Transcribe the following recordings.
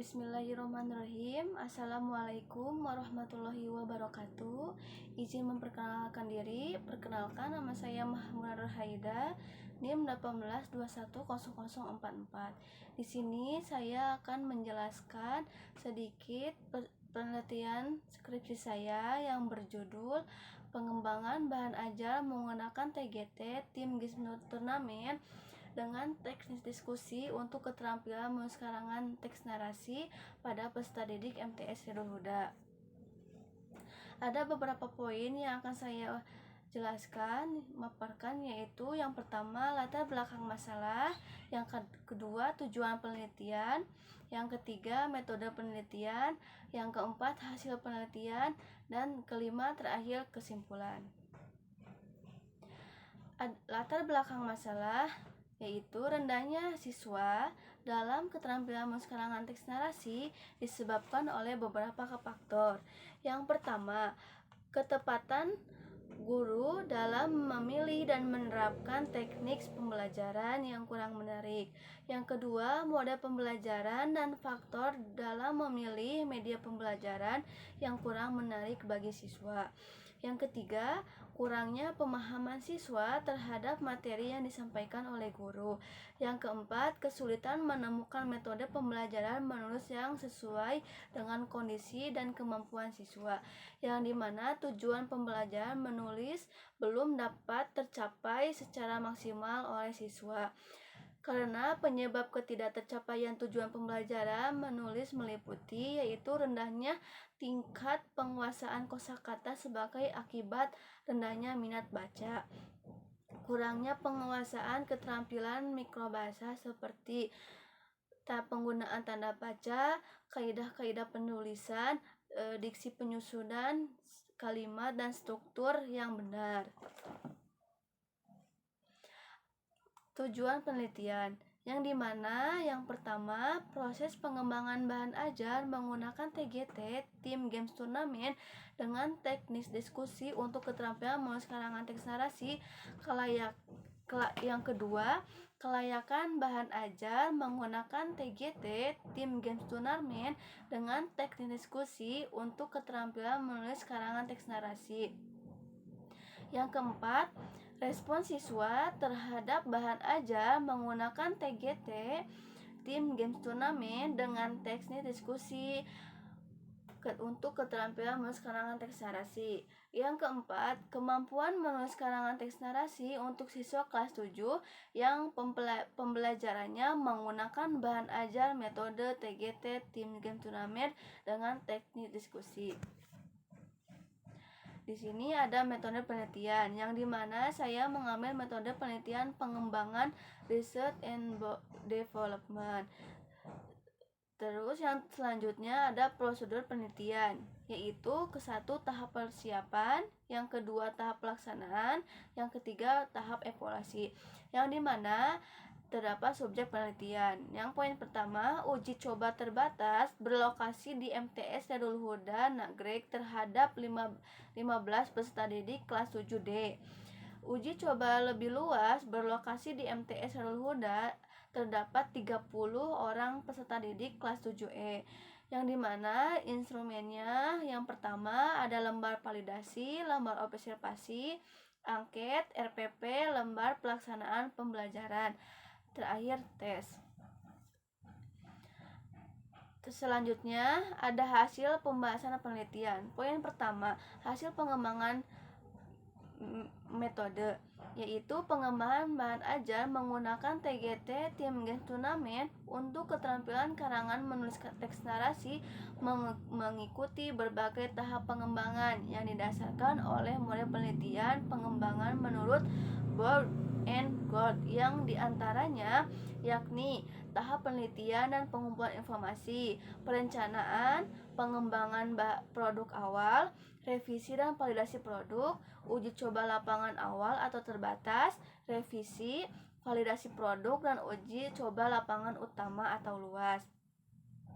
Bismillahirrahmanirrahim. Assalamualaikum warahmatullahi wabarakatuh. Izin memperkenalkan diri. Perkenalkan, nama saya Mahmud Haida, NIM 18210044. Di sini saya akan menjelaskan sedikit penelitian skripsi saya yang berjudul Pengembangan Bahan Ajar Menggunakan TGT Tim Games Turnamen dengan teknis diskusi untuk keterampilan menulis karangan teks narasi pada peserta didik MTS Khairul Huda. Ada beberapa poin yang akan saya jelaskan, memaparkan, yaitu yang pertama latar belakang masalah, yang kedua tujuan penelitian, yang ketiga metode penelitian, yang keempat hasil penelitian, dan kelima terakhir kesimpulan. Latar belakang masalah yaitu rendahnya siswa dalam keterampilan menulis karangan teks narasi disebabkan oleh beberapa faktor. Yang pertama, ketepatan guru dalam memilih dan menerapkan teknik pembelajaran yang kurang menarik. Yang kedua, mode pembelajaran dan faktor dalam memilih media pembelajaran yang kurang menarik bagi siswa. Yang ketiga, kurangnya pemahaman siswa terhadap materi yang disampaikan oleh guru. Yang keempat, kesulitan menemukan metode pembelajaran menulis yang sesuai dengan kondisi dan kemampuan siswa, yang dimana tujuan pembelajaran menulis belum dapat tercapai secara maksimal oleh siswa. Karena penyebab ketidaktercapaian tujuan pembelajaran menulis meliputi yaitu rendahnya tingkat penguasaan kosakata sebagai akibat rendahnya minat baca, kurangnya penguasaan keterampilan mikrobahasa seperti penggunaan tanda baca, kaidah-kaidah penulisan, diksi penyusunan kalimat, dan struktur yang benar. Tujuan penelitian, yang dimana yang pertama, proses pengembangan bahan ajar menggunakan TGT Tim Games Turnamen dengan teknis diskusi untuk keterampilan menulis karangan teks narasi. Yang kedua, kelayakan bahan ajar menggunakan TGT Tim Games Turnamen dengan teknis diskusi untuk keterampilan menulis karangan teks narasi. Yang keempat, respon siswa terhadap bahan ajar menggunakan TGT Tim Games Turnamen dengan teknis diskusi untuk keterampilan menulis karangan teks narasi. Yang keempat, kemampuan menulis karangan teks narasi untuk siswa kelas 7 yang pembelajarannya menggunakan bahan ajar metode TGT Tim Games Turnamen dengan teknik diskusi. Di sini ada metode penelitian, yang dimana saya mengambil metode penelitian pengembangan research and development. Terus yang selanjutnya ada prosedur penelitian, yaitu ke-1 tahap persiapan, yang kedua tahap pelaksanaan, yang ketiga tahap evaluasi, yang dimana terdapat subjek penelitian. Yang poin pertama, uji coba terbatas berlokasi di MTS Khairul Huda Nagreg terhadap 15 peserta didik kelas 7D. Uji coba lebih luas berlokasi di MTS Khairul Huda terdapat 30 orang peserta didik kelas 7E, yang dimana instrumennya yang pertama ada lembar validasi, lembar observasi, angket, RPP, lembar pelaksanaan pembelajaran, terakhir tes. Selanjutnya ada hasil pembahasan penelitian. Poin pertama, hasil pengembangan metode, yaitu pengembangan bahan ajar menggunakan TGT Tim Games Turnamen untuk keterampilan karangan menulis teks narasi mengikuti berbagai tahap pengembangan yang didasarkan oleh model penelitian pengembangan menurut Board and Gold, yang diantaranya yakni tahap penelitian dan pengumpulan informasi, perencanaan, pengembangan produk awal, revisi dan validasi produk, uji coba lapangan awal atau terbatas, revisi, validasi produk, dan uji coba lapangan utama atau luas.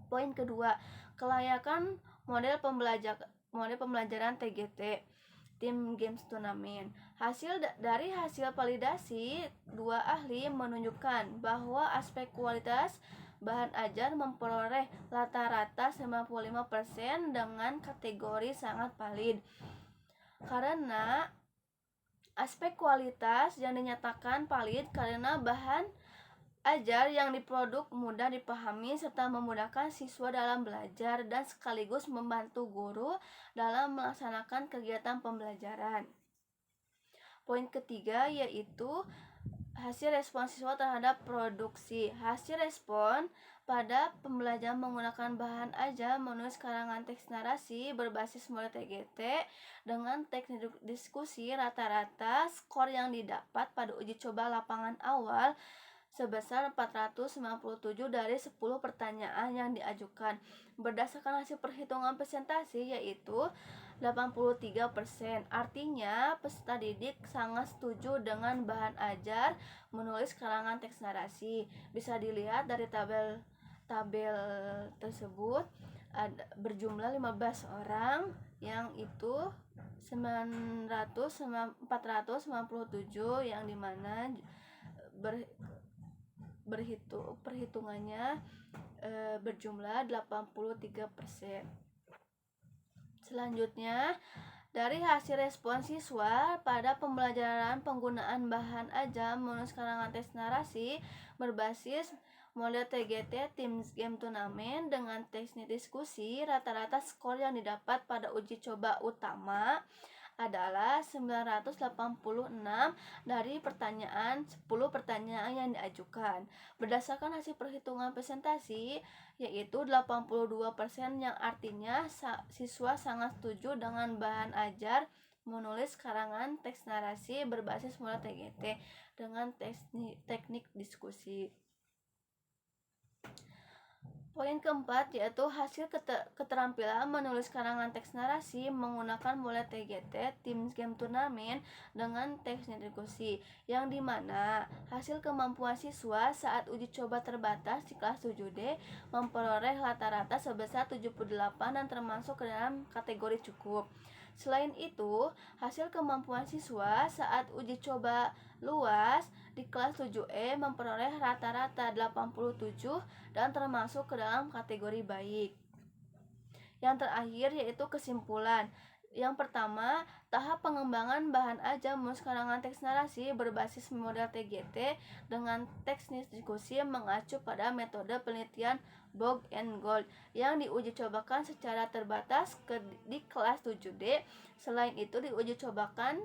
Poin kedua, kelayakan model pembelajaran TGT Tim Games Turnamen. Dari hasil validasi, 2 ahli menunjukkan bahwa aspek kualitas bahan ajar memperoleh rata-rata 95% dengan kategori sangat valid. Karena aspek kualitas yang dinyatakan valid karena bahan ajar yang diproduk mudah dipahami serta memudahkan siswa dalam belajar dan sekaligus membantu guru dalam melaksanakan kegiatan pembelajaran. Poin ketiga yaitu hasil respon siswa terhadap produksi. Hasil respon pada pembelajaran menggunakan bahan ajar menulis karangan teks narasi berbasis model TGT dengan teknik diskusi rata-rata skor yang didapat pada uji coba lapangan awal sebesar 497 dari 10 pertanyaan yang diajukan. Berdasarkan hasil perhitungan presentasi yaitu 83%. Artinya peserta didik sangat setuju dengan bahan ajar menulis karangan teks narasi. Bisa dilihat dari tabel tersebut berjumlah 15 orang yang itu 497 yang dimana perhitungannya berjumlah 83%. Selanjutnya, dari hasil respon siswa pada pembelajaran penggunaan bahan ajar menulis karangan teks narasi berbasis model TGT Teams Game Turnamen dengan teknik diskusi, rata-rata skor yang didapat pada uji coba utama adalah 986 dari 10 pertanyaan yang diajukan. Berdasarkan hasil perhitungan presentasi yaitu 82% yang artinya siswa sangat setuju dengan bahan ajar menulis karangan teks narasi berbasis model TGT dengan teknik diskusi. Poin keempat yaitu hasil keterampilan menulis karangan teks narasi menggunakan model TGT Teams Game Turnamen dengan teknik diskusi, yang dimana hasil kemampuan siswa saat uji coba terbatas di kelas 7D memperoleh rata-rata sebesar 78 dan termasuk ke dalam kategori cukup. Selain itu, hasil kemampuan siswa saat uji coba luas di kelas 7E memperoleh rata-rata 87 dan termasuk ke dalam kategori baik. Yang terakhir yaitu kesimpulan. Yang pertama, tahap pengembangan bahan ajar menulis karangan teks narasi berbasis model TGT dengan teknik diskusi mengacu pada metode penelitian Bog and Gold yang diuji cobakan secara terbatas di kelas 7D. Selain itu diuji cobakan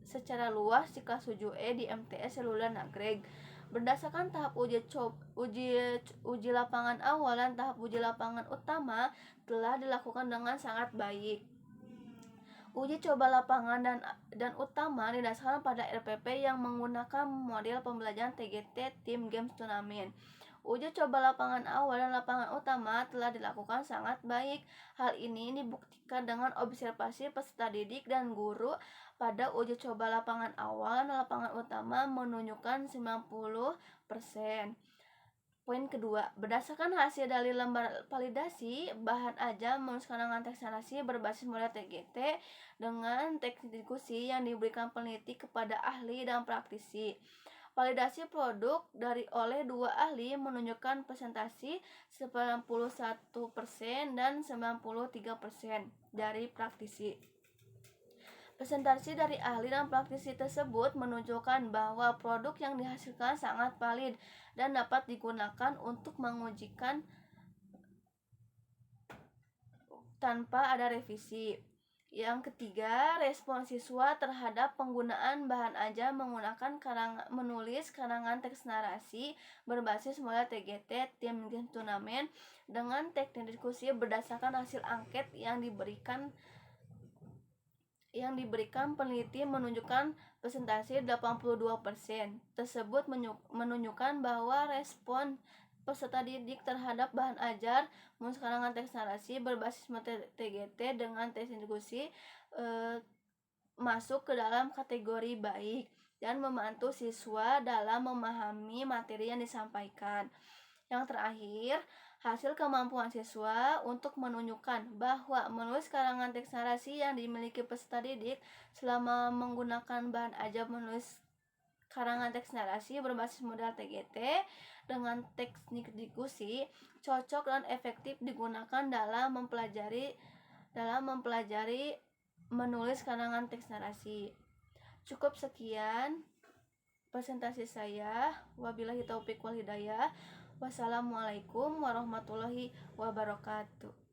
secara luas di kelas 7E di MTS Seluler Nagreg. Berdasarkan tahap uji lapangan awal dan tahap uji lapangan utama telah dilakukan dengan sangat baik. Uji coba lapangan dan utama didasarkan pada RPP yang menggunakan model pembelajaran TGT Team Games Turnamen. Uji coba lapangan awal dan lapangan utama telah dilakukan sangat baik. Hal ini dibuktikan dengan observasi peserta didik dan guru pada uji coba lapangan awal dan lapangan utama menunjukkan 90%. Poin kedua, berdasarkan hasil dari lembar validasi bahan ajar menulis karangan teks narasi berbasis model TGT dengan teknik diskusi yang diberikan peneliti kepada ahli dan praktisi. Validasi produk oleh 2 ahli menunjukkan presentasi 91% dan 93% dari praktisi. Presentasi dari ahli dan praktisi tersebut menunjukkan bahwa produk yang dihasilkan sangat valid dan dapat digunakan untuk mengujikan tanpa ada revisi. Yang ketiga, respon siswa terhadap penggunaan bahan ajar menggunakan menulis karangan teks narasi berbasis model TGT Team Game Turnamen dengan teknik diskusi berdasarkan hasil angket yang diberikan peneliti menunjukkan presentasi 82%. Tersebut menunjukkan bahwa respon peserta didik terhadap bahan ajar menulis karangan teks narasi berbasis model TGT dengan teknik diskusi masuk ke dalam kategori baik dan membantu siswa dalam memahami materi yang disampaikan. Yang terakhir, hasil kemampuan siswa untuk menunjukkan bahwa menulis karangan teks narasi yang dimiliki peserta didik selama menggunakan bahan ajar menulis Karangan teks narasi berbasis model TGT dengan teknik diskusi cocok dan efektif digunakan dalam mempelajari menulis karangan teks narasi. Cukup sekian presentasi saya. Wabillahi taufik wal hidayah. Wassalamualaikum warahmatullahi wabarakatuh.